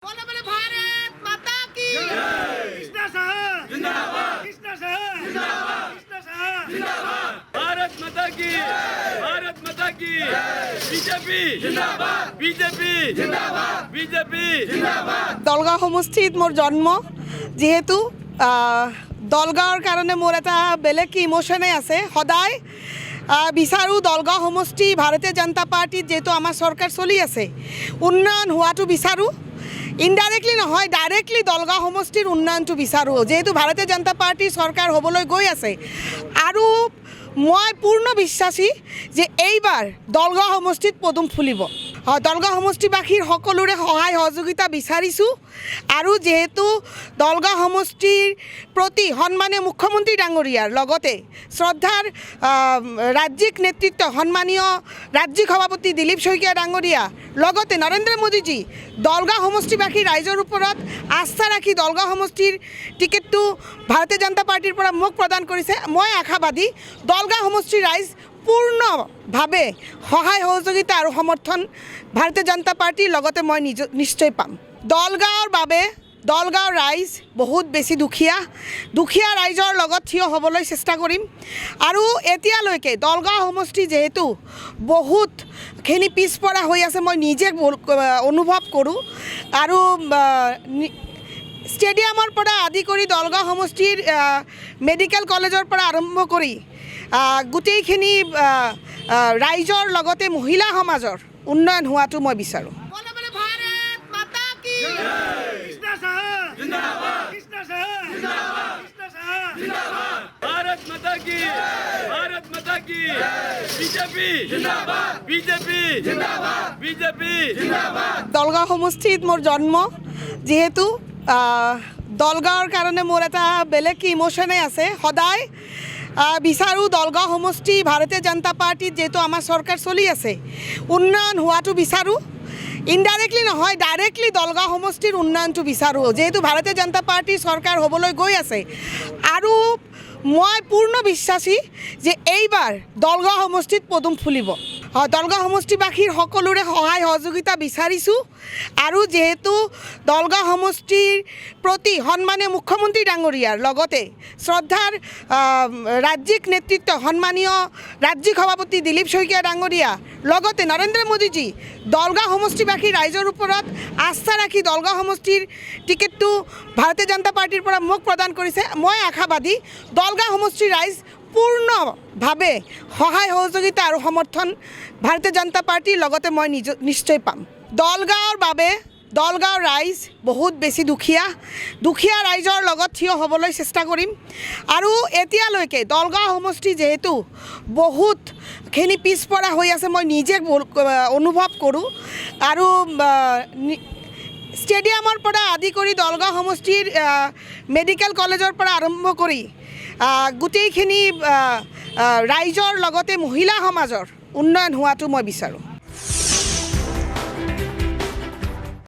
बोलो बोलो भारत माता की कृष्णा साहब जिंदाबाद कृष्णा साहब जिंदाबाद कृष्णा साहब जिंदाबाद भारत माता की बीजेपी जिंदाबाद बीजेपी जिंदाबाद बीजेपी जिंदाबाद দলগাঁও সমষ্টিত মোৰ জন্ম যেহেতু দলগাঁৱৰ কাৰণে মোৰ এটা বেলেগ ইমোশনে আছে সদায় বিচাৰোঁ দলগাঁও সমষ্টি ভাৰতীয় জনতা পাৰ্টিত যেহেতু আমাৰ চৰকাৰ চলি আছে উন্নয়ন হোৱাটো বিচাৰোঁ ইনডাইৰেক্টলি নহয় ডাইৰেক্টলি দলগাঁও সমষ্টিৰ উন্নয়নটো বিচাৰোঁ যেহেতু ভাৰতীয় জনতা পাৰ্টিৰ চৰকাৰ হ'বলৈ গৈ আছে আৰু মই পূৰ্ণ বিশ্বাসী যে এইবাৰ দলগাঁও সমষ্টিত পদুম ফুলিব দলগাঁও সমষ্টিবাসীৰ সকলোৰে সহায় সহযোগিতা বিচাৰিছোঁ আৰু যেহেতু দলগাঁও সমষ্টিৰ প্ৰতি সন্মানীয় মুখ্যমন্ত্ৰী ডাঙৰীয়াৰ লগতে শ্ৰদ্ধাৰ ৰাজ্যিক নেতৃত্ব সন্মানীয় ৰাজ্যিক সভাপতি দিলীপ শইকীয়া ডাঙৰীয়া লগতে নৰেন্দ্ৰ মোদীজী দলগাঁও সমষ্টিবাসী ৰাইজৰ ওপৰত আস্থা ৰাখি দলগাঁও সমষ্টিৰ টিকেটটো ভাৰতীয় জনতা পাৰ্টিৰ পৰা মোক প্ৰদান কৰিছে মই আশাবাদী দলগাঁও সমষ্টিৰ ৰাইজ পূৰ্ণভাৱে সহায় সহযোগিতা আৰু সমৰ্থন ভাৰতীয় জনতা পাৰ্টিৰ লগতে মই নিশ্চয় পাম দলগাঁৱৰ বাবে দলগাঁৱৰ ৰাইজ বহুত বেছি দুখীয়া ৰাইজৰ লগত থিয় হ'বলৈ চেষ্টা কৰিম আৰু এতিয়ালৈকে দলগাঁও সমষ্টি যেহেতু বহুতখিনি পিছপৰা হৈ আছে মই নিজে অনুভৱ কৰোঁ আৰু ষ্টেডিয়ামৰ পৰা আদি কৰি দলগাঁও সমষ্টিৰ মেডিকেল কলেজৰ পৰা আৰম্ভ কৰি গোটেইখিনি ৰাইজৰ লগতে মহিলা সমাজৰ উন্নয়ন হোৱাটো মই বিচাৰোঁ बोलो बोलो भारत माता की कृष्णा साहब जिंदाबाद कृष्णा साहब जिंदाबाद कृष्णा साहब जिंदाबाद भारत माता की बीजेपी जिंदाबाद बीजेपी जिंदाबाद बीजेपी जिंदाबाद দলগাঁও সমষ্টিত মোৰ জন্ম যেহেতু দলগাঁৱৰ কাৰণে মোৰ এটা বেলেগ ইমোশনে আছে সদায় বিচাৰোঁ দলগাঁও সমষ্টি ভাৰতীয় জনতা পাৰ্টিত যেহেতু আমাৰ চৰকাৰ চলি আছে উন্নয়ন হোৱাটো বিচাৰোঁ ইনডাইৰেক্টলি নহয় ডাইৰেক্টলি দলগাঁও সমষ্টিৰ উন্নয়নটো বিচাৰোঁ যেহেতু ভাৰতীয় জনতা পাৰ্টিৰ চৰকাৰ হ'বলৈ গৈ আছে আৰু মই পূৰ্ণ বিশ্বাসী যে এইবাৰ দলগাঁও সমষ্টিত পদুম ফুলিব দলগাঁও সমষ্টিবাসীৰ সকলোৰে সহায় সহযোগিতা বিচাৰিছোঁ আৰু যেহেতু দলগাঁও সমষ্টিৰ প্ৰতি সন্মানীয় মুখ্যমন্ত্ৰী ডাঙৰীয়াৰ লগতে শ্ৰদ্ধাৰ ৰাজ্যিক নেতৃত্ব সন্মানীয় ৰাজ্যিক সভাপতি দিলীপ শইকীয়া ডাঙৰীয়া লগতে নৰেন্দ্ৰ মোদীজী দলগাঁও সমষ্টিবাসী ৰাইজৰ ওপৰত আস্থা ৰাখি দলগাঁও সমষ্টিৰ টিকেটটো ভাৰতীয় জনতা পাৰ্টিৰ পৰা মোক প্ৰদান কৰিছে মই আশাবাদী দলগাঁও সমষ্টিৰ ৰাইজ পূৰ্ণভাৱে সহায় সহযোগিতা আৰু সমৰ্থন ভাৰতীয় জনতা পাৰ্টিৰ লগতে মই নিশ্চয় পাম দলগাঁৱৰ বাবে দলগাঁৱৰ ৰাইজ বহুত বেছি দুখীয়া ৰাইজৰ লগত থিয় হ'বলৈ চেষ্টা কৰিম আৰু এতিয়ালৈকে দলগাঁও সমষ্টি যেহেতু বহুতখিনি পিছপৰা হৈ আছে মই নিজে অনুভৱ কৰোঁ আৰু ষ্টেডিয়ামৰ পৰা আদি কৰি দলগাঁও সমষ্টিৰ মেডিকেল কলেজৰ পৰা আৰম্ভ কৰি গোটেইখিনি ৰাইজৰ লগতে মহিলা সমাজৰ উন্নয়ন হোৱাটো মই বিচাৰোঁ